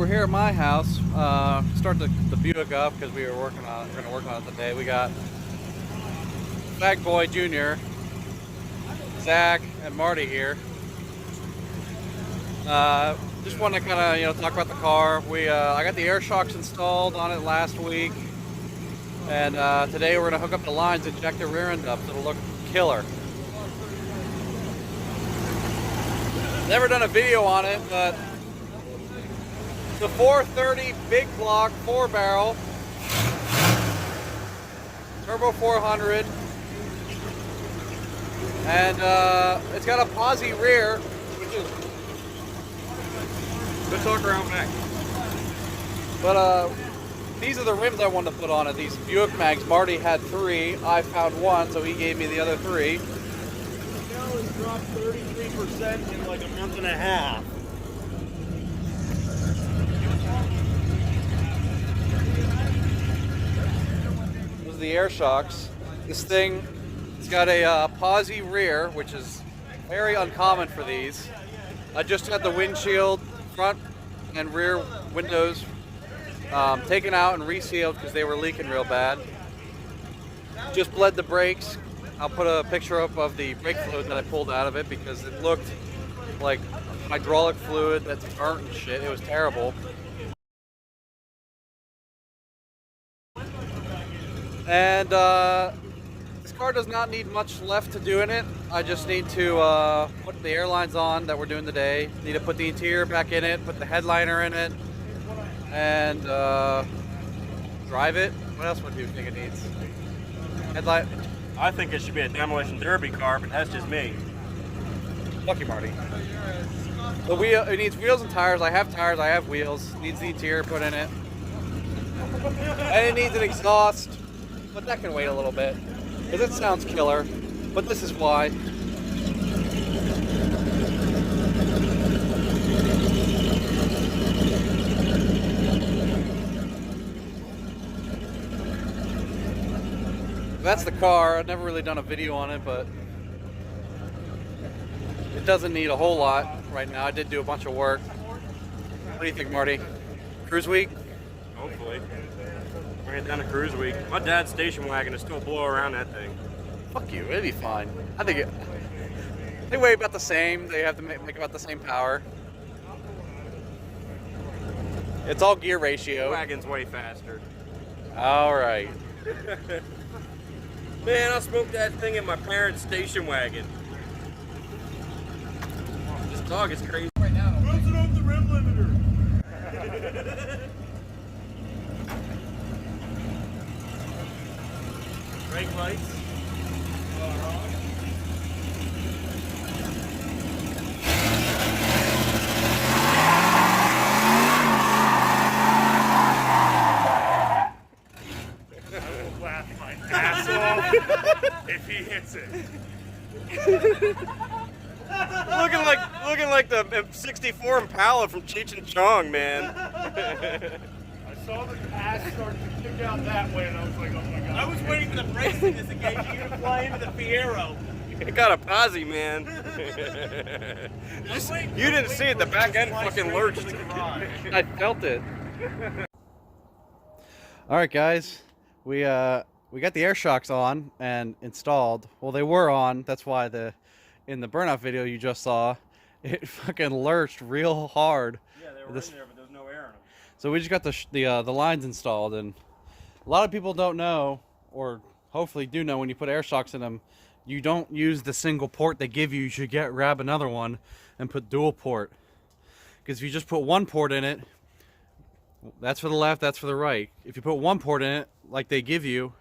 we're here at my house. Start the Buick up because we're going to work on it today. We got Bag Boy Jr., Zach, and Marty here. Just want to kind of talk about the car. I got the airshocks installed on it last week, and today we're going to hook up the lines and jack the rear end up so it'll look killer. Never done a video on it, but the 430 big block 4-barrel turbo 400, and it's got a posi rear, which is good torque around back. But these are the rims I wanted to put on it. These Buick mags. Marty had 3. I found 1, so he gave me the other 3. It's dropped 33% in like a month and a half. Those are the airshocks. This thing, it's got a posi rear, which is very uncommon for these. I just had the windshield, front and rear windows taken out and resealed because they were leaking real bad. Just bled the brakes. I'll put a picture up of the brake fluid that I pulled out of it because it looked like hydraulic fluid that's burnt and shit. It was terrible. And this car does not need much left to do in it. I just need to put the airlines on that we're doing today. Need to put the interior back in it, put the headliner in it, and drive it. What else do you think it needs? Headlight. I think it should be a demolition derby car, but that's just me. Lucky Marty. The wheel, it needs wheels and tires. I have tires, I have wheels. It needs the interior put in it. And it needs an exhaust, but that can wait a little bit because it sounds killer. But this is why. That's the car. I've never really done a video on it, but it doesn't need a whole lot right now. I did do a bunch of work. What do you think, Marty? Cruise week? Hopefully. We're heading down to cruise week. My dad's station wagon is still blow around that thing. Fuck you, it'll be fine. I think they weigh about the same. They have to make about the same power. It's all gear ratio. The wagon's way faster. All right. Man, I smoked that thing in my parents' station wagon. This dog is crazy right now. Close it off the rim limiter. Brake lights. If he hits it. looking like the 64 Impala from Cheech and Chong, man. I saw the ass start to kick out that way, and I was like, oh my god. I was waiting for the brakes to disengage you to fly into the Fiero. It got a posi, man. You didn't see it, the back end fucking lurched. I felt it. All right, guys. We got the airshocks on and installed. Well, they were on. That's why in the burnout video you just saw, it fucking lurched real hard. Yeah, they were in there, but there was no air in them. So we just got the lines installed, and a lot of people don't know, or hopefully do know, when you put airshocks in them, you don't use the single port they give you. You should grab another one and put dual port. Because if you just put one port in it, that's for the left, that's for the right. If you put one port in it, like they give you,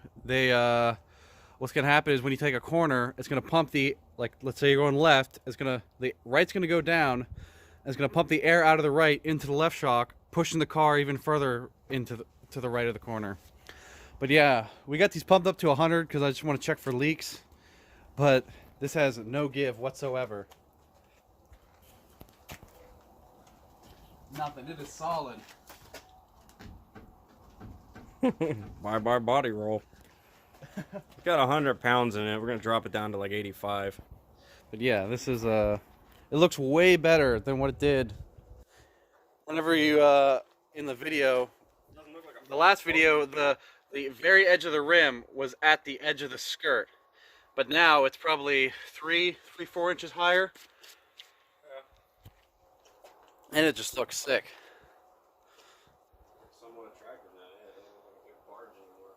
what's gonna happen is when you take a corner, it's gonna pump let's say you're going left, the right's gonna go down, and it's gonna pump the air out of the right into the left shock, pushing the car even further to the right of the corner. But yeah, we got these pumped up to 100 because I just want to check for leaks, but this has no give whatsoever. Nothing. It is solid. Bye body roll. It's got 100 pounds in it. We're gonna drop it down to like 85. But yeah, this is it looks way better than what it did whenever you in the video, Doesn't look like a the last video, the very edge of the rim was at the edge of the skirt, but now it's probably 4 inches higher, and it just looks sick. somewhat attractive now. Yeah, it doesn't look like a big barge anymore.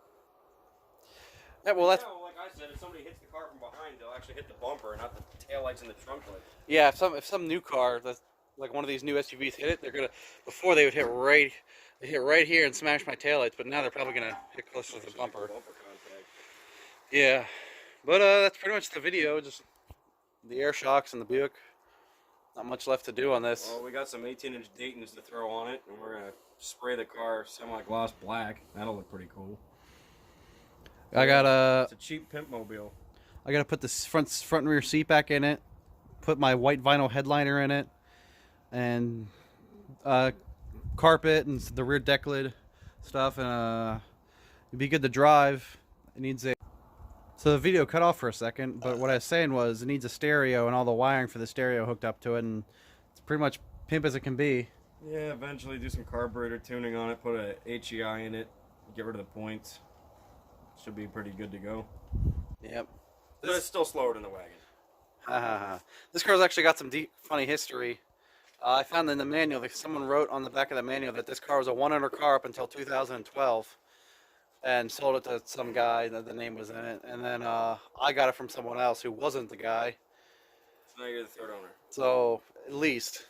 Yeah, well, that's Yeah, like I said, if somebody hits the car from behind, they'll actually hit the bumper, not the taillights and the trunk light. yeah. If some new car, that's like one of these new SUVs, hit it, they're gonna. Before they would hit right here and smash my taillights, but now they're probably gonna hit close to the bumper. Contact. Yeah, but that's pretty much the video. Just the air shocks and the Buick. Not much left to do on this. Well, we got some 18-inch Daytons to throw on it, and we're gonna spray the car semi-gloss black. That'll look pretty cool. It's a cheap pimp mobile. I gotta put the front and rear seat back in it. Put my white vinyl headliner in it, and carpet and the rear deck lid stuff, and it'd be good to drive. It needs a. So the video cut off for a second, but what I was saying was it needs a stereo and all the wiring for the stereo hooked up to it, and it's pretty much pimp as it can be. Yeah, eventually do some carburetor tuning on it, put a HEI in it, get rid of the points. Should be pretty good to go. Yep. But it's still slower than the wagon. This car's actually got some deep, funny history. I found in the manual that someone wrote on the back of the manual that this car was a one-owner car up until 2012, and sold it to some guy that the name was in it, and then I got it from someone else who wasn't the guy. So now you're the third owner. So at least.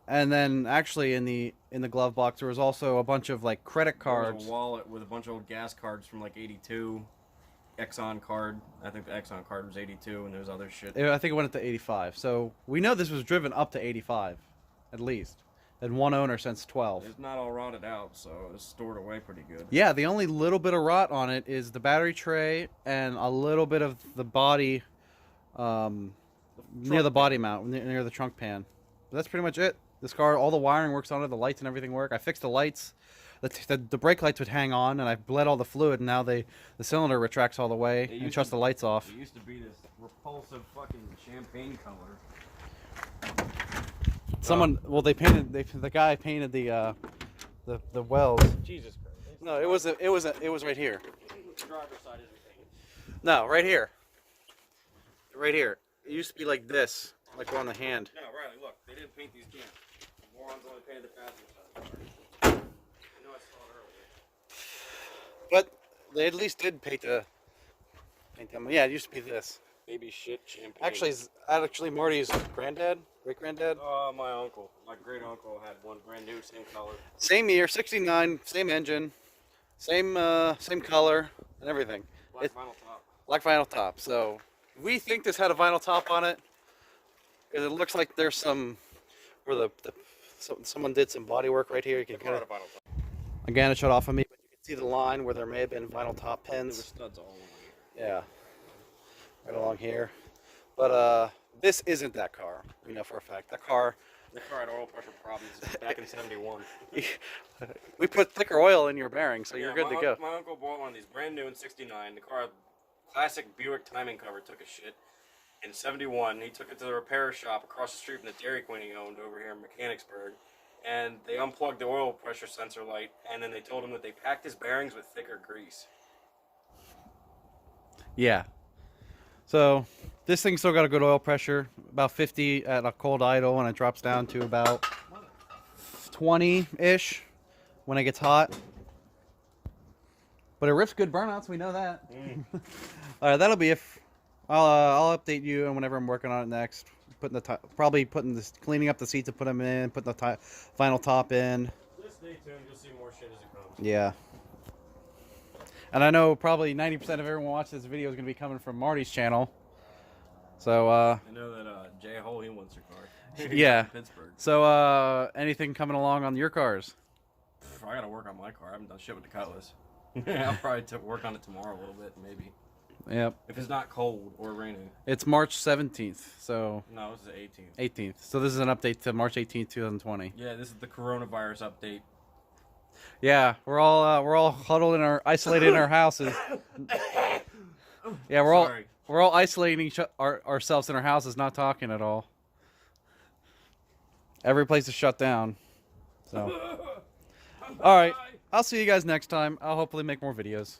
And then actually in the glove box there was also a bunch of like credit There was cards. a wallet with a bunch of old gas cards from like 82. Exxon card. I think the Exxon card was 82, and there's other shit. I think it went up to 85. So we know this was driven up to 85, at least. And one owner since 12. It's not all rotted out, so it's stored away pretty good. Yeah, the only little bit of rot on it is the battery tray and a little bit of the body, near the body mount, near the trunk pan. But that's pretty much it. This car, all the wiring works on it, the lights and everything work. I fixed the lights. The brake lights would hang on, and I bled all the fluid, and now the cylinder retracts all the way and shuts the lights off. It used to be this repulsive fucking champagne color. Well, the guy painted the wells. Jesus Christ. No, it was right here. The driver's side isn't painted. No, right here. Right here. It used to be like this, like on the hand. No, Riley, look, they didn't paint these cans. The morons only painted the passenger side. I know I saw it earlier. But they at least did paint them. Yeah, it used to be this. Baby shit champagne. Actually Marty's granddad, great granddad. My uncle, my great uncle had one brand new, same color. Same year, 69, same engine, same color and everything. Black vinyl top. Black vinyl top. So we think this had a vinyl top on it because it looks like there's some where someone did some body work right here. You can kind of, Vinyl top. again, it shut off on me, but you can see the line where there may have been vinyl top There were pins. studs all over here. Yeah, right along here. But this isn't that car. We know for a fact that car. The car had oil pressure problems back in '71. We put thicker oil in your bearings, so you're good to go. My uncle bought one of these brand new in '69. The car, classic Buick timing cover, took a shit. In '71, he took it to the repair shop across the street from the Dairy Queen he owned over here in Mechanicsburg, and they unplugged the oil pressure sensor light, and then they told him that they packed his bearings with thicker grease. Yeah. So this thing's still got a good oil pressure, about 50 at a cold idle, and it drops down to about 20-ish when it gets hot. But it rips good burnouts, we know that. All right, that'll be it. I'll update you and whenever I'm working on it next. Cleaning up the seats to put them in, putting the vinyl top in. Just stay tuned, you'll see more shit as it comes. Yeah. And I know probably 90% of everyone watching this video is going to be coming from Marty's channel. So, I know that Jay Hole, he wants your car. yeah. Pittsburgh. So, anything coming along on your cars? I gotta work on my car. I haven't done shit with the Cutlass. I'll probably work on it tomorrow a little bit, maybe. Yep. If it's not cold or raining. It's March 17th, so... No, this is the 18th. 18th. So this is an update to March 18th, 2020. Yeah, this is the coronavirus update. Yeah, we're all huddled isolated in our houses. Yeah, we're all isolating ourselves in our houses, not talking at all. Every place is shut down. So, all right. I'll see you guys next time. I'll hopefully make more videos.